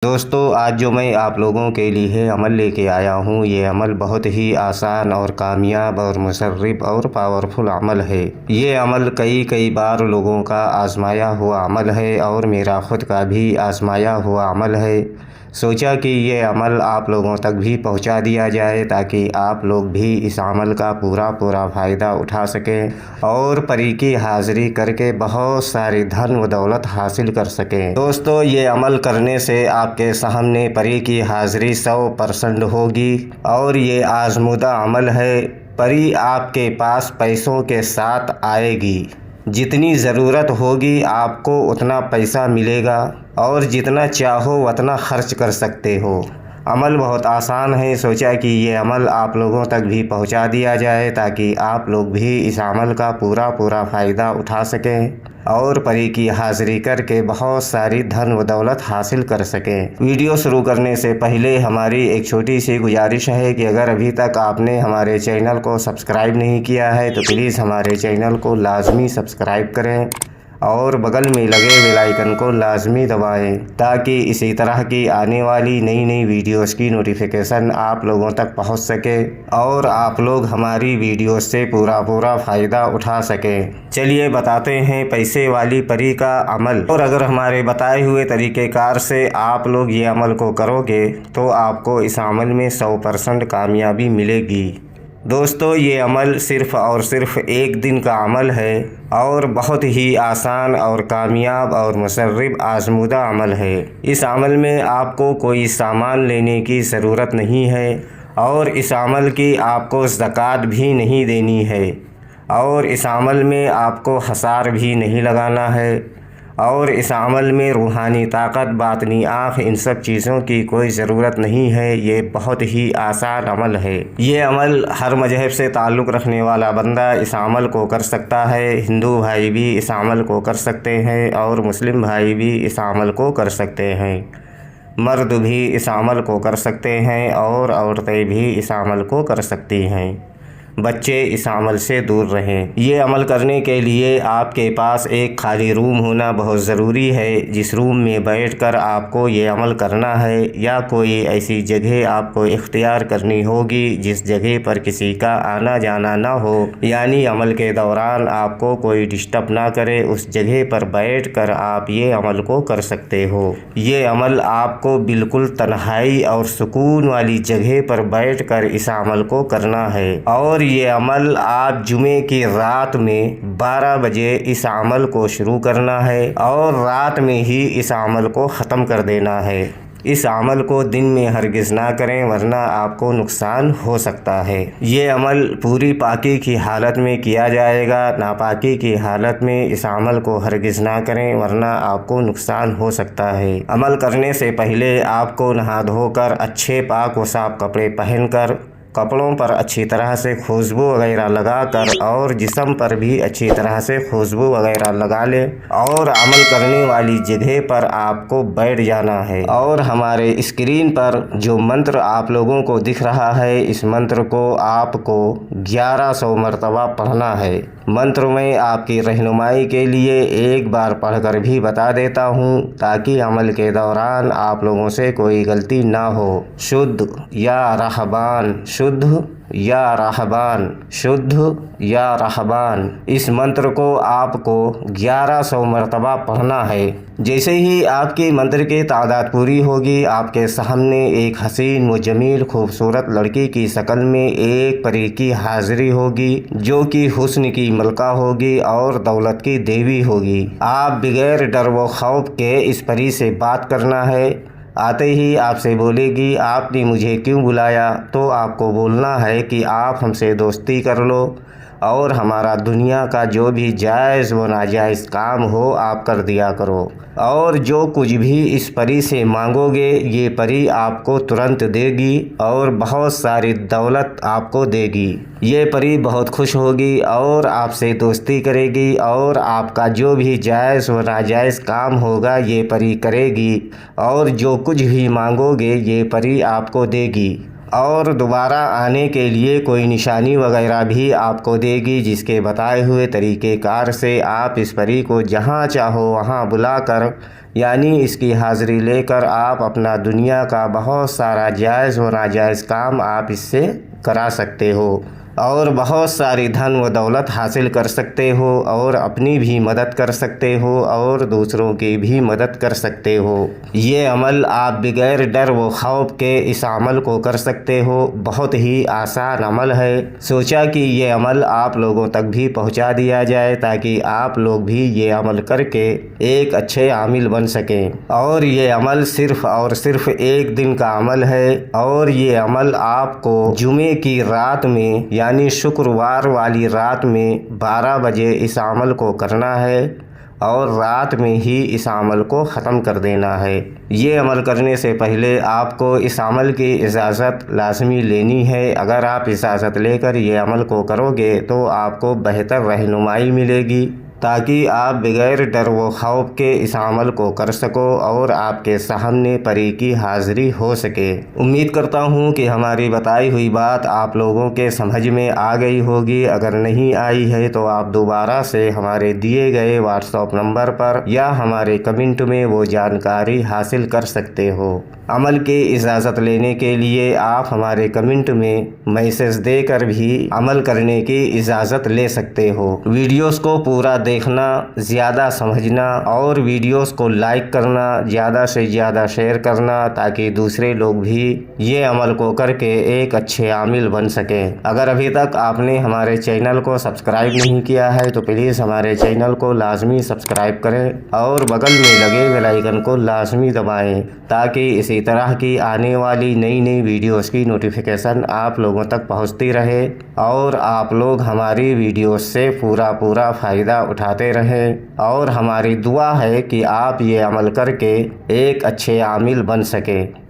دوستو، آج جو میں آپ لوگوں کے لیے عمل لے کے آیا ہوں، یہ عمل بہت ہی آسان اور کامیاب اور مصرف اور پاورفل عمل ہے۔ یہ عمل کئی بار لوگوں کا آزمایا ہوا عمل ہے اور میرا خود کا بھی آزمایا ہوا عمل ہے۔ سوچا کہ یہ عمل آپ لوگوں تک بھی پہنچا دیا جائے تاکہ آپ لوگ بھی اس عمل کا پورا فائدہ اٹھا سکیں اور پری کی حاضری کر کے بہت ساری دھن و دولت حاصل کر سکیں۔ دوستو، یہ عمل کرنے سے آپ کے سامنے پری کی حاضری 100% ہوگی اور یہ آزمودہ عمل ہے۔ پری آپ کے پاس پیسوں کے ساتھ آئے گی، جتنی ضرورت ہوگی آپ کو اتنا پیسہ ملے گا اور جتنا چاہو اتنا خرچ کر سکتے ہو۔ عمل بہت آسان ہے، سوچا کہ یہ عمل آپ لوگوں تک بھی پہنچا دیا جائے تاکہ آپ لوگ بھی اس عمل کا پورا فائدہ اٹھا سکیں اور پری کی حاضری کر کے بہت ساری دھن و دولت حاصل کر سکیں۔ ویڈیو شروع کرنے سے پہلے ہماری ایک چھوٹی سی گزارش ہے کہ اگر ابھی تک آپ نے ہمارے چینل کو سبسکرائب نہیں کیا ہے تو پلیز ہمارے چینل کو لازمی سبسکرائب کریں اور بغل میں لگے بیل آئیکن کو لازمی دبائیں تاکہ اسی طرح کی آنے والی نئی ویڈیوز کی نوٹیفیکیشن آپ لوگوں تک پہنچ سکے اور آپ لوگ ہماری ویڈیوز سے پورا فائدہ اٹھا سکیں۔ چلیے بتاتے ہیں پیسے والی پری کا عمل، اور اگر ہمارے بتائے ہوئے طریقہ کار سے آپ لوگ یہ عمل کو کرو گے تو آپ کو اس عمل میں 100% کامیابی ملے گی۔ دوستو، یہ عمل صرف اور صرف ایک دن کا عمل ہے اور بہت ہی آسان اور کامیاب اور مصرف آزمودہ عمل ہے۔ اس عمل میں آپ کو کوئی سامان لینے کی ضرورت نہیں ہے اور اس عمل کی آپ کو زکوٰۃ بھی نہیں دینی ہے اور اس عمل میں آپ کو حصار بھی نہیں لگانا ہے اور اس عمل میں روحانی طاقت، باطنی آنکھ، ان سب چیزوں کی کوئی ضرورت نہیں ہے۔ یہ بہت ہی آسان عمل ہے۔ یہ عمل ہر مذہب سے تعلق رکھنے والا بندہ اس عمل کو کر سکتا ہے۔ ہندو بھائی بھی اس عمل کو کر سکتے ہیں اور مسلم بھائی بھی اس عمل کو کر سکتے ہیں۔ مرد بھی اس عمل کو کر سکتے ہیں اور عورتیں بھی اس عمل کو کر سکتی ہیں۔ بچے اس عمل سے دور رہیں۔ یہ عمل کرنے کے لیے آپ کے پاس ایک خالی روم ہونا بہت ضروری ہے، جس روم میں بیٹھ کر آپ کو یہ عمل کرنا ہے، یا کوئی ایسی جگہ آپ کو اختیار کرنی ہوگی جس جگہ پر کسی کا آنا جانا نہ ہو، یعنی عمل کے دوران آپ کو کوئی ڈسٹرب نہ کرے۔ اس جگہ پر بیٹھ کر آپ یہ عمل کو کر سکتے ہو۔ یہ عمل آپ کو بالکل تنہائی اور سکون والی جگہ پر بیٹھ کر اس عمل کو کرنا ہے، اور یہ عمل آپ جمعے کی رات میں 12 بجے اس عمل کو شروع کرنا ہے اور رات میں ہی اس عمل کو ختم کر دینا ہے۔ اس عمل کو دن میں ہرگز نہ کریں ورنہ آپ کو نقصان ہو سکتا ہے۔ یہ عمل پوری پاکی کی حالت میں کیا جائے گا، ناپاکی کی حالت میں اس عمل کو ہرگز نہ کریں ورنہ آپ کو نقصان ہو سکتا ہے۔ عمل کرنے سے پہلے آپ کو نہا دھو کر اچھے پاک و صاف کپڑے پہن کر، کپڑوں پر اچھی طرح سے خوشبو وغیرہ لگا کر اور جسم پر بھی اچھی طرح سے خوشبو وغیرہ لگا لیں اور عمل کرنے والی جگہ پر آپ کو بیٹھ جانا ہے، اور ہمارے اسکرین پر جو منتر آپ لوگوں کو دکھ رہا ہے، اس منتر کو آپ کو 1100 مرتبہ پڑھنا ہے۔ منتر میں آپ کی رہنمائی کے لیے ایک بار پڑھ کر بھی بتا دیتا ہوں تاکہ عمل کے دوران آپ لوگوں سے کوئی غلطی نہ ہو۔ شدھ یا رہبان، شدھ یا رہبان، شدھ یا رہبان، اس منتر کو آپ کو 1100 مرتبہ پڑھنا ہے۔ جیسے ہی آپ کی منتر کی تعداد پوری ہوگی، آپ کے سامنے ایک حسین و جمیل خوبصورت لڑکی کی شکل میں ایک پری کی حاضری ہوگی جو کہ حسن کی ملکہ ہوگی اور دولت کی دیوی ہوگی۔ آپ بغیر ڈر و خوف کے اس پری سے بات کرنا ہے۔ آتے ہی آپ سے بولے گی آپ نے مجھے کیوں بلایا، تو آپ کو بولنا ہے کہ آپ ہم سے دوستی کر لو اور ہمارا دنیا کا جو بھی جائز و ناجائز کام ہو آپ کر دیا کرو، اور جو کچھ بھی اس پری سے مانگو گے یہ پری آپ کو ترنت دے گی اور بہت ساری دولت آپ کو دے گی۔ یہ پری بہت خوش ہوگی اور آپ سے دوستی کرے گی اور آپ کا جو بھی جائز و ناجائز کام ہوگا یہ پری کرے گی، اور جو کچھ بھی مانگو گے یہ پری آپ کو دے گی، اور دوبارہ آنے کے لیے کوئی نشانی وغیرہ بھی آپ کو دے گی، جس کے بتائے ہوئے طریقہ کار سے آپ اس پری کو جہاں چاہو وہاں بلا کر یعنی اس کی حاضری لے کر آپ اپنا دنیا کا بہت سارا جائز و ناجائز کام آپ اس سے کرا سکتے ہو اور بہت ساری دھن و دولت حاصل کر سکتے ہو اور اپنی بھی مدد کر سکتے ہو اور دوسروں کی بھی مدد کر سکتے ہو۔ یہ عمل آپ بغیر ڈر و خوف کے اس عمل کو کر سکتے ہو۔ بہت ہی آسان عمل ہے۔ سوچا کہ یہ عمل آپ لوگوں تک بھی پہنچا دیا جائے تاکہ آپ لوگ بھی یہ عمل کر کے ایک اچھے عامل بن سکیں۔ اور یہ عمل صرف اور صرف ایک دن کا عمل ہے اور یہ عمل آپ کو جمعے کی رات میں یعنی شکروار والی رات میں 12 بجے اس عمل کو کرنا ہے اور رات میں ہی اس عمل کو ختم کر دینا ہے۔ یہ عمل کرنے سے پہلے آپ کو اس عمل کی اجازت لازمی لینی ہے۔ اگر آپ اجازت لے کر یہ عمل کو کرو گے تو آپ کو بہتر رہنمائی ملے گی تاکہ آپ بغیر ڈر و خوف کے اس عمل کو کر سکو اور آپ کے سامنے پری کی حاضری ہو سکے۔ امید کرتا ہوں کہ ہماری بتائی ہوئی بات آپ لوگوں کے سمجھ میں آ گئی ہوگی۔ اگر نہیں آئی ہے تو آپ دوبارہ سے ہمارے دیے گئے واٹس ایپ نمبر پر یا ہمارے کمنٹ میں وہ جانکاری حاصل کر سکتے ہو۔ عمل کی اجازت لینے کے لیے آپ ہمارے کمنٹ میں میسج دے کر بھی عمل کرنے کی اجازت لے سکتے ہو۔ ویڈیوز کو پورا دیکھنا، زیادہ سمجھنا اور ویڈیوز کو لائک کرنا، زیادہ سے زیادہ شیئر کرنا تاکہ دوسرے لوگ بھی یہ عمل کو کر کے ایک اچھے عامل بن سکیں۔ اگر ابھی تک آپ نے ہمارے چینل کو سبسکرائب نہیں کیا ہے تو پلیز ہمارے چینل کو لازمی سبسکرائب کریں اور بغل میں لگے بیل آئیکن کو لازمی دبائیں تاکہ اسی طرح کی آنے والی نئی ویڈیوز کی نوٹیفیکیشن آپ لوگوں تک پہنچتی رہے اور آپ لوگ ہماری ویڈیوز سے پورا فائدہ اٹھاتے رہیں۔ اور ہماری دعا ہے کہ آپ یہ عمل کر کے ایک اچھے عامل بن سکیں۔